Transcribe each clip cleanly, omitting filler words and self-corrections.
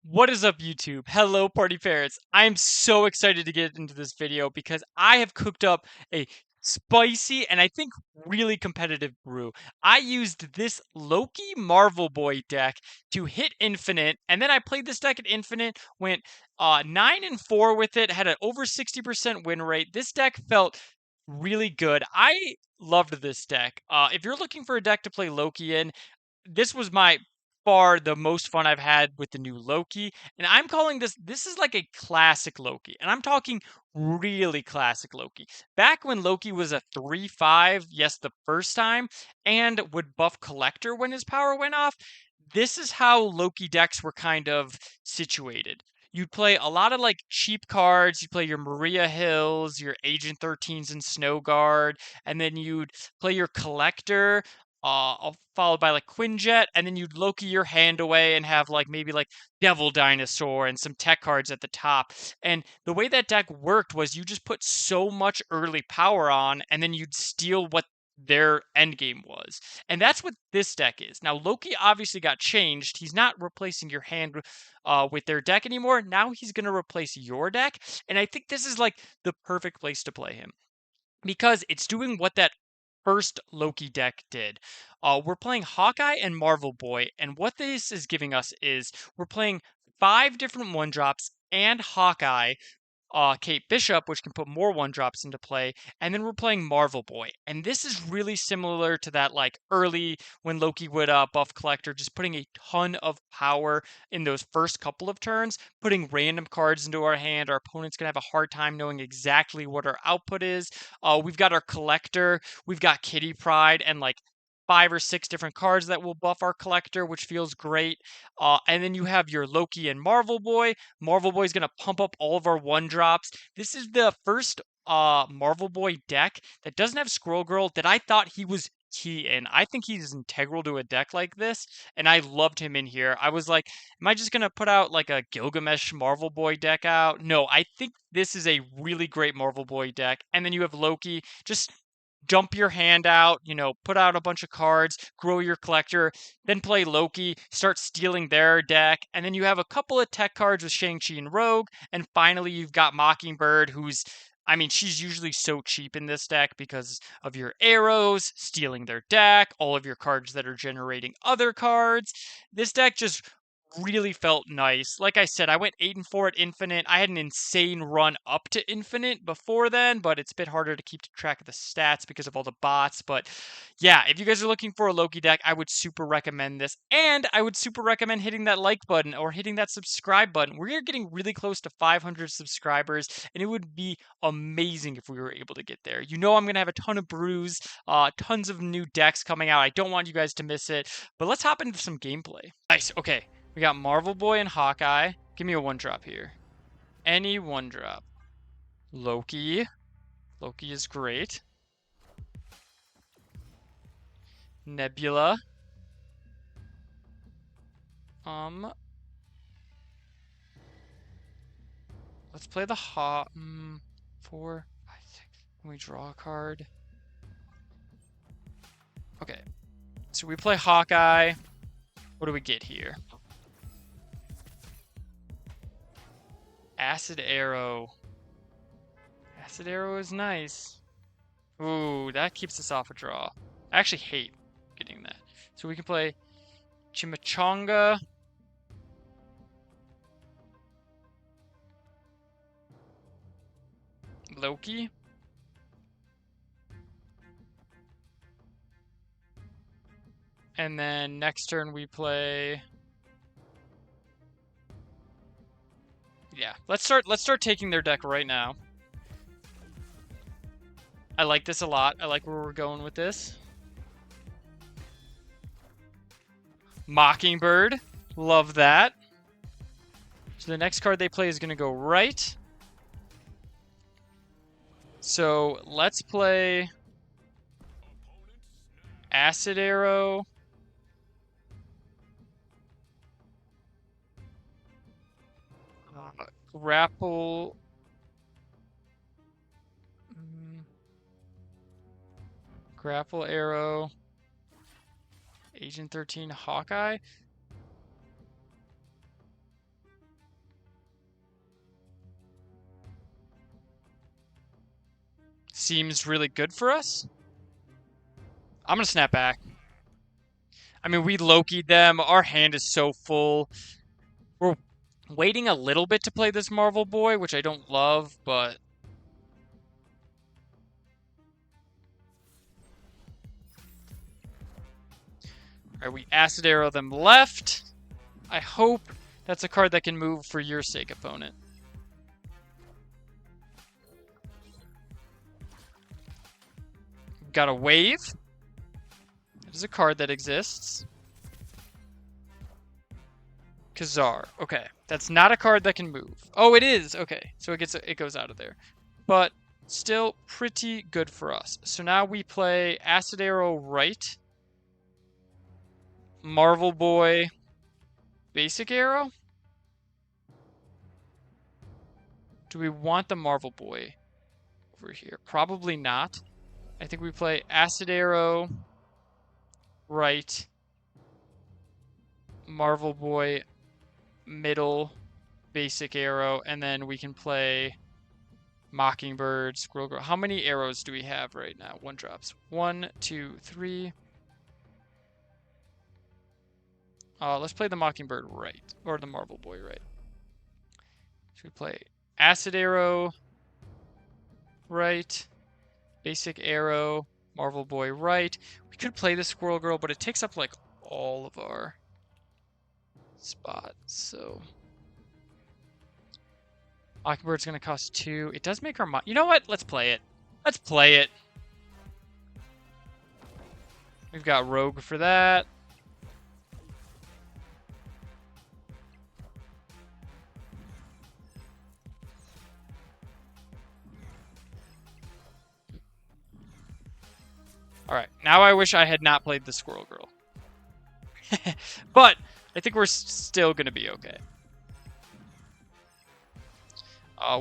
What is up, YouTube? Hello, party parrots. I am so excited to get into this video because I have cooked up a spicy and I think really competitive brew. I used this Loki Marvel Boy deck to hit Infinite, and then I played this deck at Infinite, went 9-4 with it, had an over 60% win rate. This deck felt really good. I loved this deck. If you're looking for a deck to play Loki in, this was my far the most fun I've had with the new Loki. And I'm calling this is like a classic Loki. And I'm talking really classic Loki. Back when Loki was a 3/5, yes, the first time, and would buff Collector when his power went off, this is how Loki decks were kind of situated. You'd play a lot of like cheap cards. You'd play your Maria Hills, your Agent 13s and Snow Guard, and then you'd play your Collector, followed by like Quinjet, and then you'd Loki your hand away and have like maybe like Devil Dinosaur and some tech cards at the top. And the way that deck worked was you just put so much early power on, and then you'd steal what their end game was. And that's what this deck is. Now, Loki obviously got changed. He's not replacing your hand with their deck anymore. Now he's going to replace your deck. And I think this is like the perfect place to play him because it's doing what that first Loki deck did. We're playing Hawkeye and Marvel Boy, and what this is giving us is we're playing 5 different 1-drops and Hawkeye, Kate Bishop, which can put more 1-drops into play, and then we're playing Marvel Boy. And this is really similar to that, like, early when Loki would buff Collector, just putting a ton of power in those first couple of turns, putting random cards into our hand. Our opponent's going to have a hard time knowing exactly what our output is. We've got our Collector, we've got Kitty Pryde, and, like, 5 or 6 different cards that will buff our Collector, which feels great. And then you have your Loki and Marvel Boy. Marvel Boy is going to pump up all of our 1-drops. This is the first Marvel Boy deck that doesn't have Squirrel Girl that I thought he was key in. I think he's integral to a deck like this, and I loved him in here. I was like, am I just going to put out like a Gilgamesh Marvel Boy deck out? No, I think this is a really great Marvel Boy deck. And then you have Loki, just jump your hand out, put out a bunch of cards, grow your Collector, then play Loki, start stealing their deck, and then you have a couple of tech cards with Shang-Chi and Rogue, and finally you've got Mockingbird, she's usually so cheap in this deck because of your arrows, stealing their deck, all of your cards that are generating other cards. This deck just really felt nice. Like I said, I went 8-4 at Infinite. I had an insane run up to Infinite before then, but it's a bit harder to keep track of the stats because of all the bots. But yeah, if you guys are looking for a Loki deck, I would super recommend this. And I would super recommend hitting that like button or hitting that subscribe button. We're getting really close to 500 subscribers, and it would be amazing if we were able to get there. You know I'm going to have a ton of brews, tons of new decks coming out. I don't want you guys to miss it. But let's hop into some gameplay. Nice, okay. We got Marvel Boy and Hawkeye. Give me a 1-drop here. Any 1-drop. Loki. Loki is great. Nebula. Let's play the 4, 5, 6. Can we draw a card? Okay. So we play Hawkeye. What do we get here? Acid Arrow. Acid Arrow is nice. Ooh, that keeps us off a draw. I actually hate getting that. So we can play Chimichanga. Loki. And then next turn we play... Yeah, let's start taking their deck right now. I like this a lot. I like where we're going with this. Mockingbird. Love that. So the next card they play is going to go right. So let's play Acid Arrow. Grapple. Grapple Arrow. Agent 13 Hawkeye. seems really good for us. I'm gonna snap back. I mean, we Loki'd them. Our hand is so full. We're waiting a little bit to play this Marvel Boy, which I don't love, but... Alright, we Acid Arrow them left. I hope that's a card that can move for your sake, opponent. Got a Wave. That is a card that exists. Kazar. Okay, that's not a card that can move. Oh, it is. Okay, so it goes out of there, but still pretty good for us. So now we play Acid Arrow right, Marvel Boy, Basic Arrow. Do we want the Marvel Boy over here? Probably not. I think we play Acid Arrow right, Marvel Boy middle, Basic Arrow, and then we can play Mockingbird, Squirrel Girl. How many arrows do we have right now? One drops. 1, 2, 3. Let's play the Mockingbird right, or the Marvel Boy right. So we play Acid Arrow right, Basic Arrow, Marvel Boy right. We could play the Squirrel Girl, but it takes up like all of our spots, so Mockingbird's gonna cost 2. It does make our you know what? Let's play it. Let's play it. We've got Rogue for that. Alright, now I wish I had not played the Squirrel Girl. But I think we're still gonna be okay.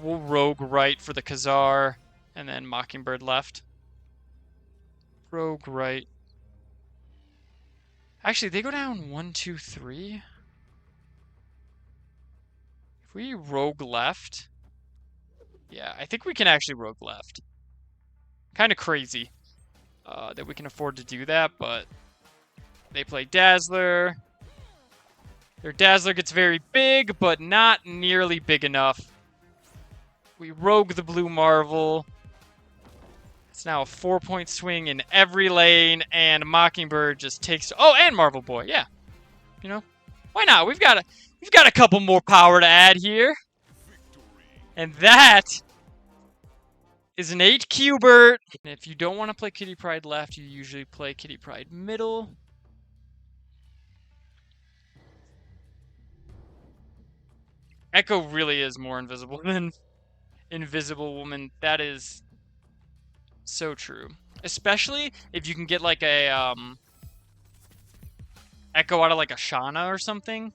We'll Rogue right for the Kazar, and then Mockingbird left. Rogue right. Actually, they go down 1, 2, 3. If we Rogue left... Yeah, I think we can actually Rogue left. Kind of crazy that we can afford to do that, but they play Dazzler. Their Dazzler gets very big, but not nearly big enough. We Rogue the Blue Marvel. It's now a 4-point swing in every lane, and Mockingbird just takes... Oh, and Marvel Boy, yeah. You know, why not? We've got a couple more power to add here. And that is an 8 Cubert. And if you don't want to play Kitty Pryde left, you usually play Kitty Pryde middle. Echo really is more invisible than Invisible Woman. That is so true. Especially if you can get like a Echo out of like a Shauna or something.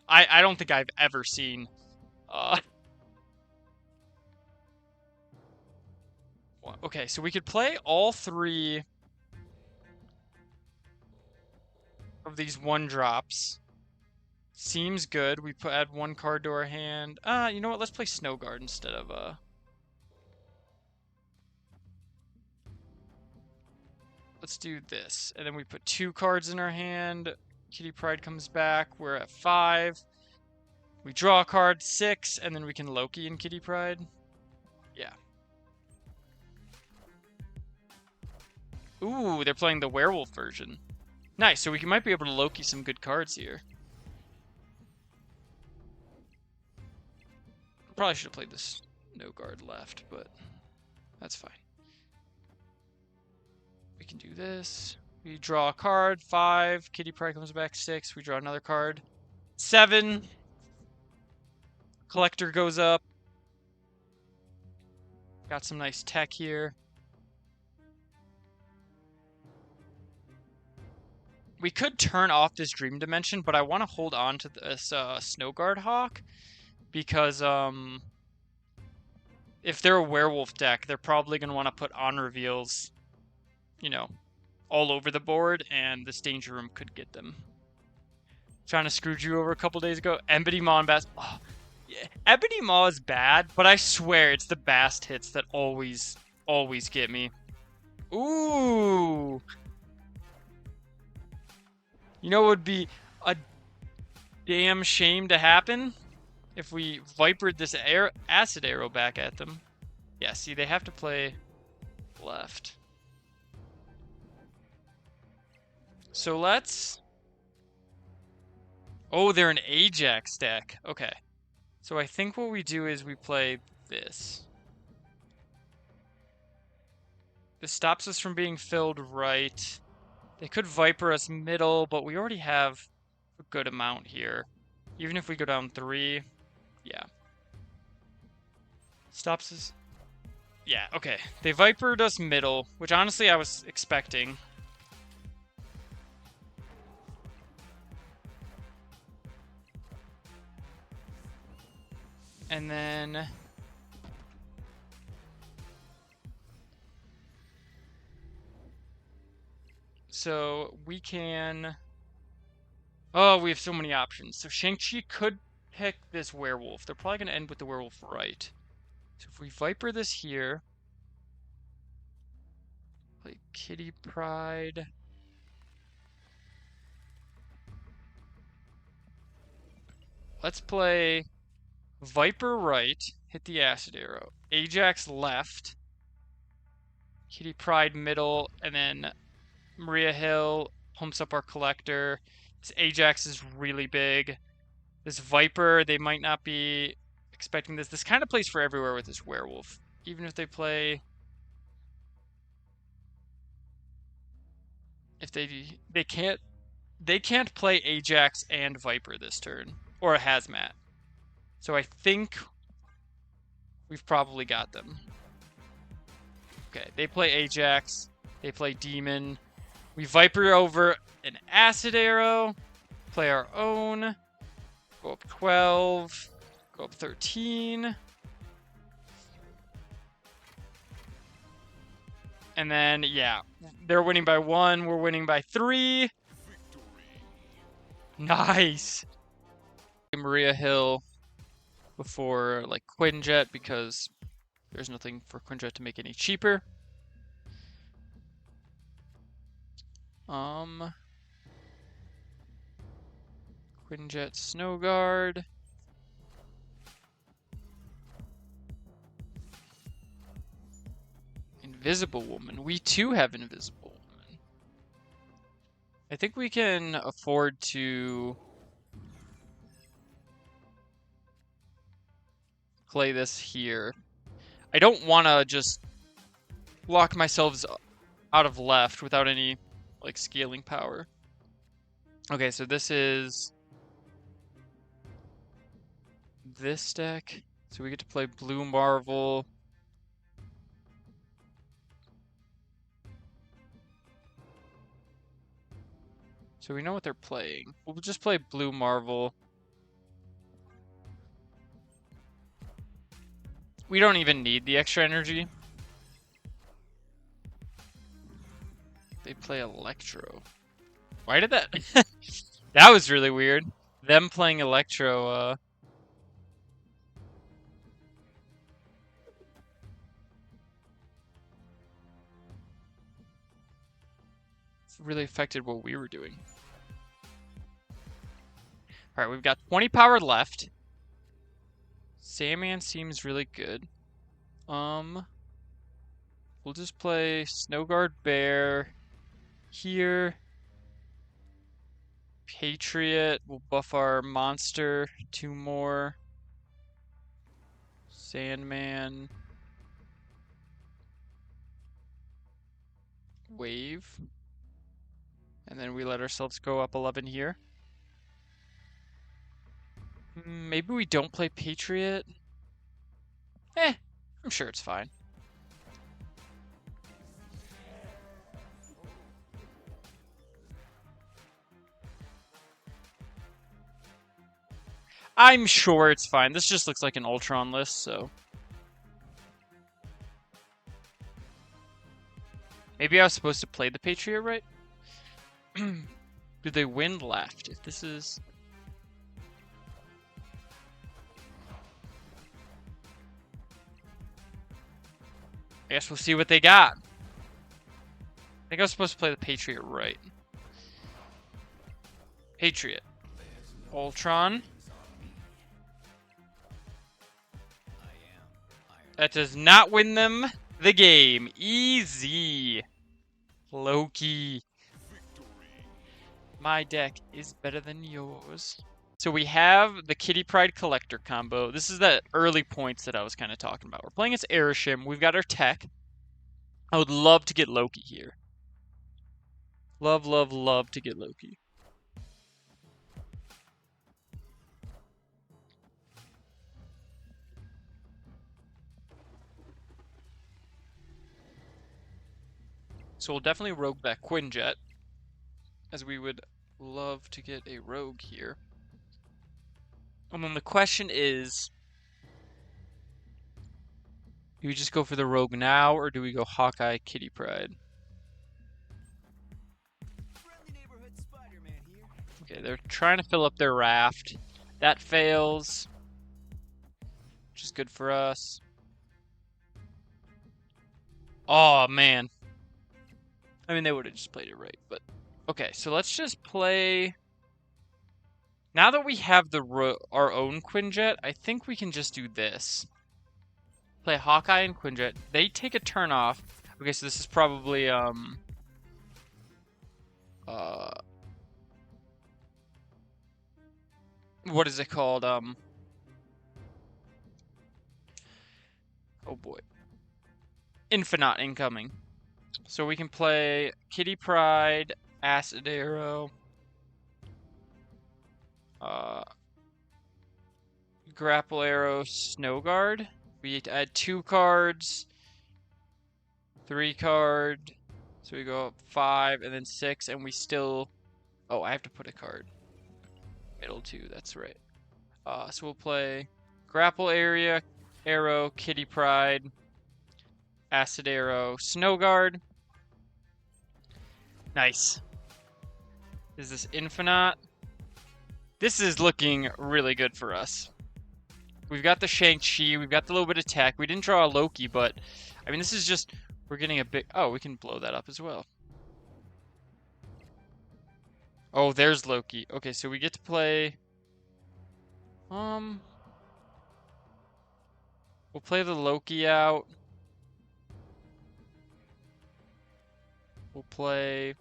I don't think I've ever seen okay, so we could play all 3 of these 1-drops. Seems good. We add 1 card to our hand. You know what? Let's play Snow Guard instead of Let's do this. And then we put 2 cards in our hand. Kitty Pryde comes back. We're at 5. We draw a card, 6, and then we can Loki in Kitty Pryde. Yeah. Ooh, they're playing the werewolf version. Nice, so we might be able to Loki some good cards here. Probably should have played this no guard left, but that's fine. We can do this. We draw a card, 5. Kitty Pryde comes back, 6. We draw another card, 7. Collector goes up. Got some nice tech here. We could turn off this Dream Dimension, but I want to hold on to this Snowguard Hawk because if they're a werewolf deck, they're probably going to want to put on reveals, you know, all over the board, and this Danger Room could get them. Trying to screw you over a couple days ago. Ebony Maw and Bast. Oh, yeah. Ebony Maw is bad, but I swear it's the Bast hits that always always get me. Ooh! You know what would be a damn shame to happen? If we Vipered this acid arrow back at them. Yeah, see, they have to play left. So let's... Oh, they're an Ajax deck. Okay. So I think what we do is we play this. This stops us from being filled right. They could Viper us middle, but we already have a good amount here. Even if we go down 3, yeah. Stops us... Yeah, okay. They Vipered us middle, which honestly I was expecting. And then... So we can... Oh, we have so many options. So Shang-Chi could pick this werewolf. They're probably going to end with the werewolf right. So if we Viper this here... Play Kitty Pride... Let's play Viper right, hit the acid arrow. Ajax left. Kitty Pride middle, and then Maria Hill pumps up our collector. This Ajax is really big. This Viper, they might not be expecting this. This kind of plays for everywhere with this werewolf. Even if they play... If they can't play Ajax and Viper this turn. Or a Hazmat. So I think we've probably got them. Okay, they play Ajax. They play Demon. We Viper over an Acid Arrow. Play our own. Go up 12. Go up 13. And then, yeah, they're winning by 1. We're winning by 3. Nice. Maria Hill before, like, Quinjet, because there's nothing for Quinjet to make any cheaper. Quinjet Snow Guard. Invisible Woman. We too have Invisible Woman. I think we can afford to play this here. I don't want to just lock myself out of left without any, like, scaling power. Okay, so this is this deck. So we get to play Blue Marvel. So we know what they're playing. We'll just play Blue Marvel. We don't even need the extra energy. They play Electro. Why did that... That was really weird. Them playing Electro, really affected what we were doing. Alright, we've got 20 power left. Sandman seems really good. We'll just play Snowguard Bear here. Patriot. We'll buff our monster 2 more. Sandman. Wave. And then we let ourselves go up 11 here. Maybe we don't play Patriot. I'm sure it's fine. I'm sure it's fine. This just looks like an Ultron list, so... Maybe I was supposed to play the Patriot right? Do they win left? If this is... I guess we'll see what they got. I think I was supposed to play the Patriot right. Patriot. Ultron. That does not win them the game. Easy. Loki. My deck is better than yours. So we have the Kitty Pryde Collector combo. This is the early points that I was kind of talking about. We're playing as Airshim. We've got our tech. I would love to get Loki here. Love, love, love to get Loki. So we'll definitely rogue that Quinjet, as we would love to get a rogue here. And then the question is, do we just go for the rogue now, or do we go Hawkeye, Kitty Pryde? Okay, they're trying to fill up their raft. That fails, which is good for us. Oh, man. I mean, they would have just played it right, but... Okay, so let's just play... Now that we have our own Quinjet, I think we can just do this. Play Hawkeye and Quinjet. They take a turn off. Okay, so this is probably, what is it called? Oh boy. Infinite incoming. So we can play Kitty Pryde, Acid Arrow, Grapple Arrow, Snow Guard. We add 2 cards, 3 card, so we go up 5 and then 6, and we still... Oh, I have to put a card. Middle 2, that's right. So we'll play Grapple Arrow, Kitty Pryde, Acid Arrow, Snow Guard. Nice. Is this Infinite? This is looking really good for us. We've got the Shang-Chi, we've got the little bit of tech. We didn't draw a Loki, but I mean, this is just, we're getting a big... Oh, we can blow that up as well. Oh, there's Loki. Okay, so we get to play... We'll play the Loki out. We'll play...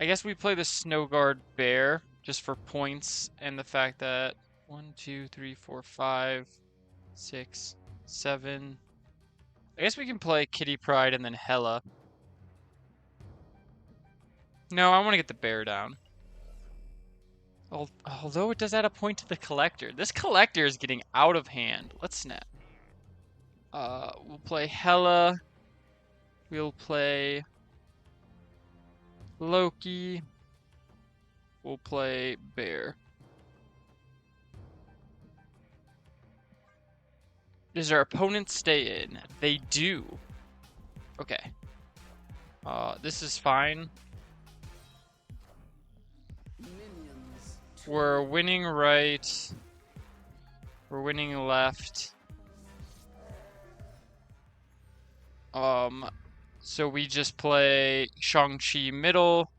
I guess we play the Snow Guard Bear, just for points, and the fact that 1, 2, 3, 4, 5, 6, 7... I guess we can play Kitty Pryde and then Hela. No, I want to get the bear down. Although it does add a point to the collector. This collector is getting out of hand. Let's snap. We'll play Hela. We'll play Loki. We'll play Bear. Does our opponent stay in? They do. Okay. This is fine. We're winning right. We're winning left. So we just play Shang-Chi middle.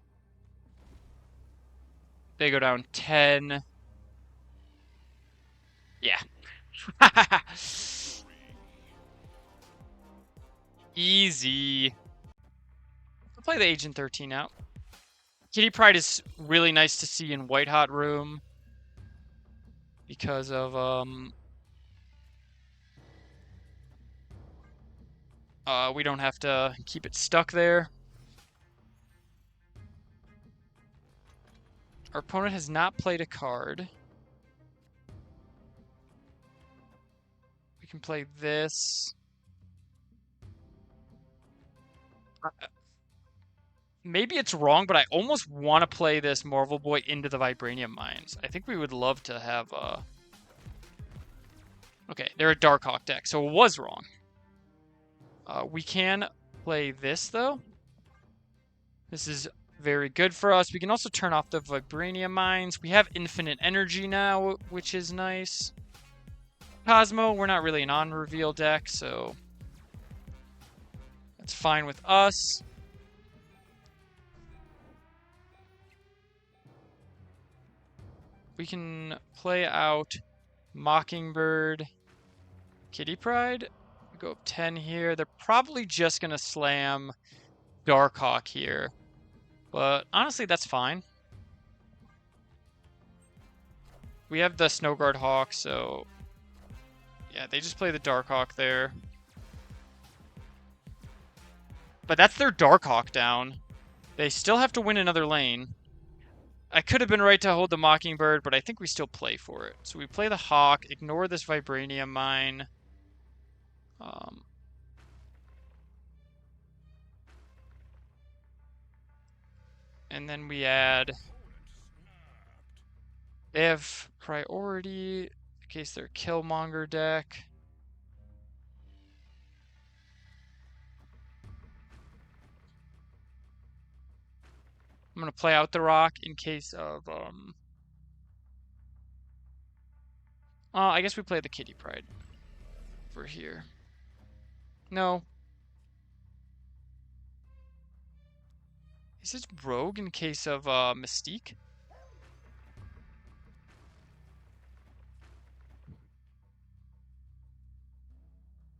They go down 10. Yeah. Easy. We'll play the Agent 13 out. Kitty Pryde is really nice to see in White Hot Room because of we don't have to keep it stuck there. Our opponent has not played a card. We can play this. Maybe it's wrong, but I almost want to play this Marvel Boy into the Vibranium Mines. I think we would love to have... Okay, they're a Darkhawk deck, so it was wrong. We can play this, though. This is very good for us. We can also turn off the Vibranium Mines. We have infinite energy now, which is nice. Cosmo, we're not really an on-reveal deck, so that's fine with us. We can play out Mockingbird, Kitty Pryde. We go up 10 here. They're probably just going to slam Darkhawk here. But honestly, that's fine. We have the Snowguard Hawk, so yeah, they just play the Darkhawk there. But that's their Darkhawk down. They still have to win another lane. I could have been right to hold the Mockingbird, but I think we still play for it. So we play the Hawk, ignore this Vibranium Mine. And then we add... They have priority in case they're Killmonger deck. I'm going to play out the Rock in case of... I guess we play the Kitty Pryde over here. No. Is it Rogue in case of Mystique?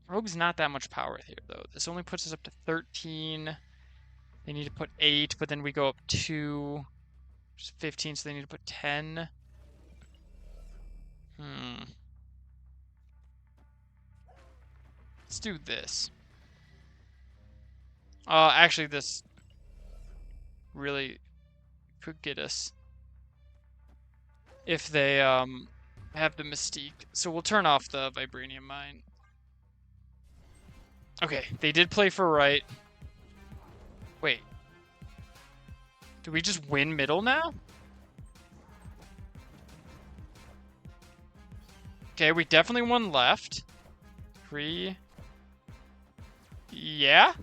Rogue's not that much power here, though. This only puts us up to 13. They need to put 8, but then we go up 2. Which is 15, so they need to put 10. Let's do this. Actually, this really could get us if they have the Mystique. So we'll turn off the Vibranium Mine. Okay, they did play for right. Wait. Do we just win middle now? Okay, we definitely won left. 3. Yeah?